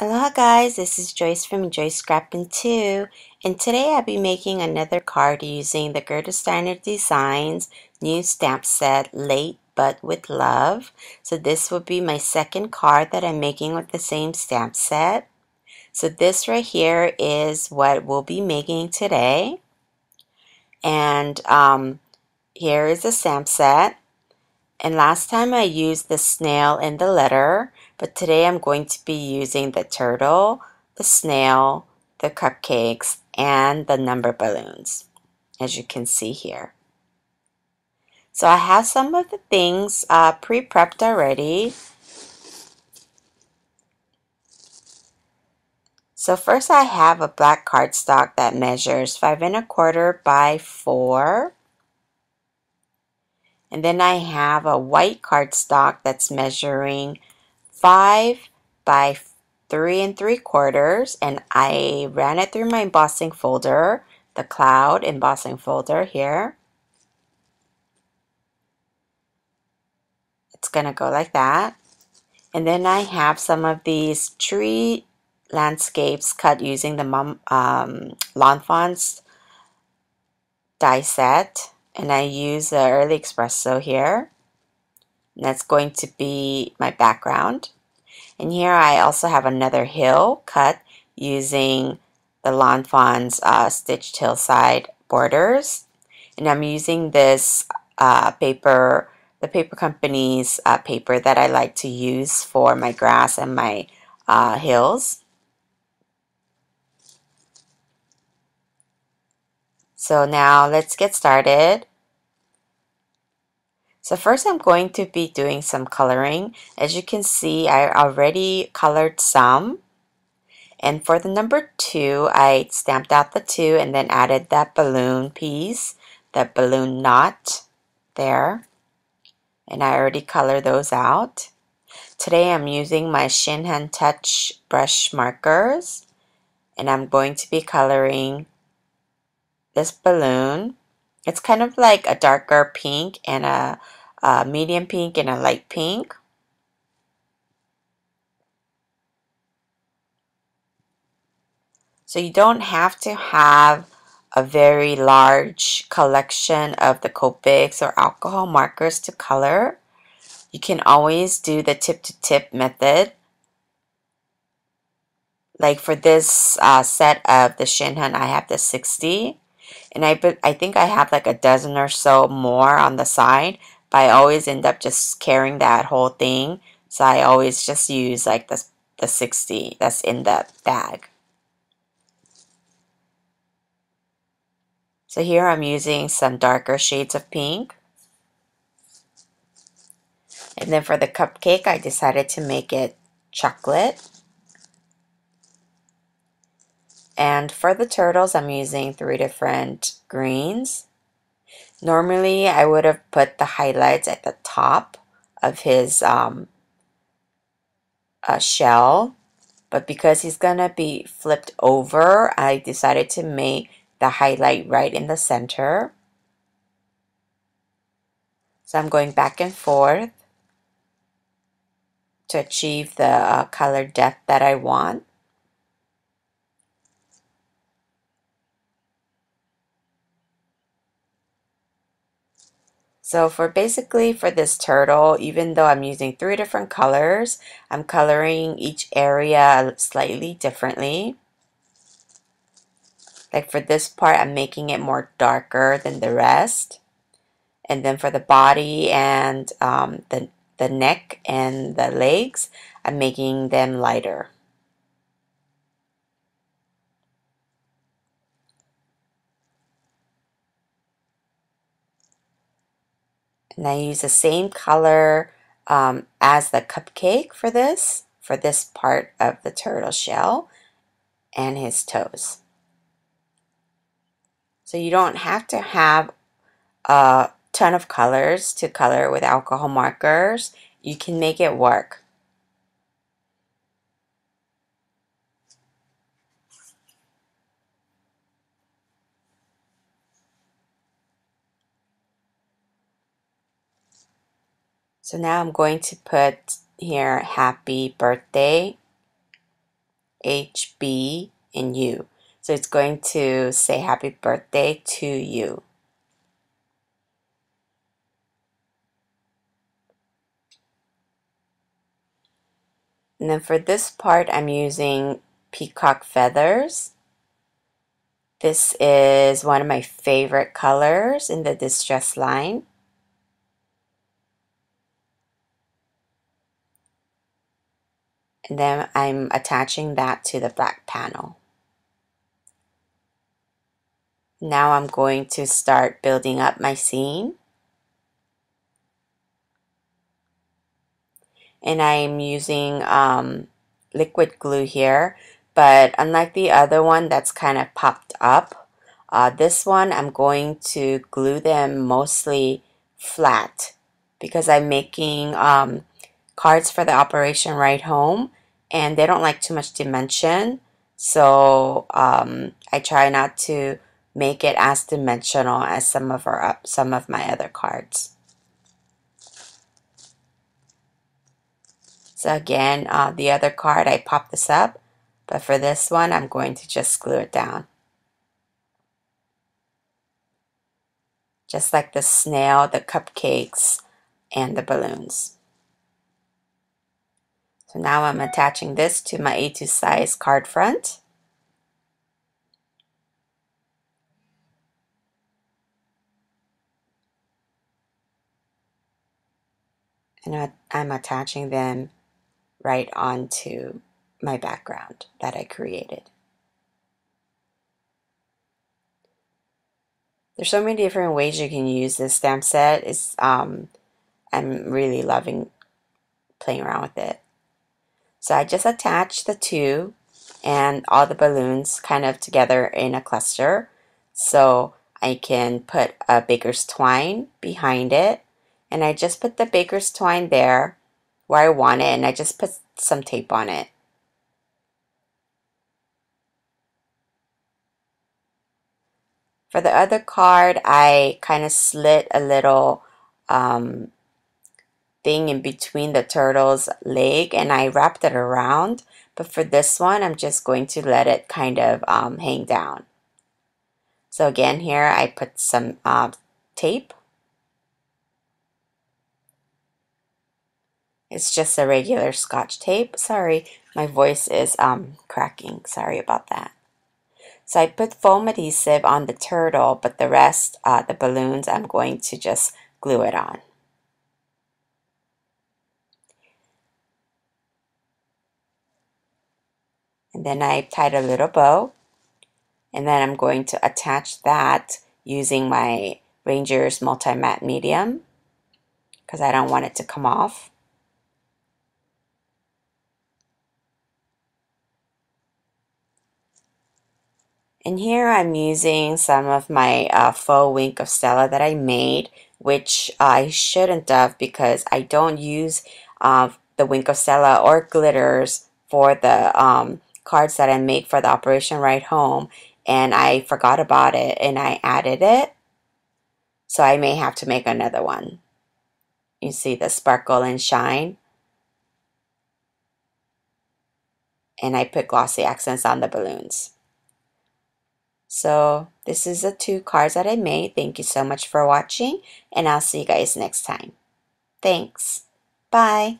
Aloha guys, this is Joyce from Joyce Scrappin' 2, and today I'll be making another card using the Gerda Steiner Designs new stamp set, Late But With Love. So this will be my second card that I'm making with the same stamp set. So this right here is what we'll be making today. And here is the stamp set. And last time I used the snail and the letter, but today I'm going to be using the turtle, the snail, the cupcakes, and the number balloons, as you can see here. So I have some of the things pre-prepped already. So first I have a black cardstock that measures 5 1/4 by 4. And then I have a white cardstock that's measuring 5 by 3 3/4, and I ran it through my embossing folder, the cloud embossing folder here. It's gonna go like that. And then I have some of these tree landscapes cut using the Lawn Fonts die set, and I use the Early Espresso here. And that's going to be my background. And here I also have another hill cut using the Lawn Fonts stitched hillside borders. And I'm using this paper, the paper company's paper that I like to use for my grass and my hills. So now let's get started. So first I'm going to be doing some coloring. As you can see, I already colored some. And for the number 2, I stamped out the 2 and then added that balloon piece, that balloon knot there. And I already colored those out. Today I'm using my Shinhan Touch brush markers. And I'm going to be coloring this balloon. It's kind of like a darker pink and a medium pink and a light pink. So you don't have to have a very large collection of the Copics or alcohol markers to color. You can always do the tip-to-tip method. Like for this set of the Shinhan, I have the 60. And I think I have like a dozen or so more on the side. But I always end up just carrying that whole thing. So I always just use like the 60 that's in the bag. So here I'm using some darker shades of pink. And then for the cupcake, I decided to make it chocolate. And for the turtles, I'm using 3 different greens. Normally, I would have put the highlights at the top of his shell. But because he's going to be flipped over, I decided to make the highlight right in the center. So I'm going back and forth to achieve the color depth that I want. So for this turtle, even though I'm using 3 different colors, I'm coloring each area slightly differently. Like for this part, I'm making it more darker than the rest. And then for the body and the neck and the legs, I'm making them lighter. And I use the same color as the cupcake for this part of the turtle shell and his toes. So you don't have to have a ton of colors to color with alcohol markers. You can make it work. So now I'm going to put here happy birthday. H, B, and U. So it's going to say happy birthday to you. And then for this part, I'm using peacock feathers. This is one of my favorite colors in the distress line. And then I'm attaching that to the black panel. Now I'm going to start building up my scene. And I'm using liquid glue here, but unlike the other one that's kind of popped up, this one I'm going to glue them mostly flat because I'm making cards for the Operation Ride Home, and they don't like too much dimension, so I try not to make it as dimensional as some of my other cards. So again, the other card I pop this up, but for this one I'm going to just glue it down. Just like the snail, the cupcakes, and the balloons. So now I'm attaching this to my A2 size card front. And I'm attaching them right onto my background that I created. There's so many different ways you can use this stamp set. I'm really loving playing around with it. So I just attached the two and all the balloons kind of together in a cluster, so I can put a baker's twine behind it, and I just put the baker's twine there where I want it, and I just put some tape on it. For the other card, I kind of slit a little thing in between the turtle's leg, and I wrapped it around, but for this one I'm just going to let it kind of hang down. So again, here I put some tape. It's just a regular Scotch tape. Sorry, my voice is cracking. Sorry about that. So I put foam adhesive on the turtle, but the rest, the balloons, I'm going to just glue it on. And then I tied a little bow, and then I'm going to attach that using my Ranger's Multi-Matte Medium because I don't want it to come off. And here I'm using some of my faux wink of Stella that I made, which I shouldn't have because I don't use the wink of Stella or glitters for the cards that I make for the Operation Ride Home, and I forgot about it and I added it, so I may have to make another one. You see the sparkle and shine, and I put glossy accents on the balloons. So this is the two cards that I made. Thank you so much for watching, and I'll see you guys next time. Thanks. Bye.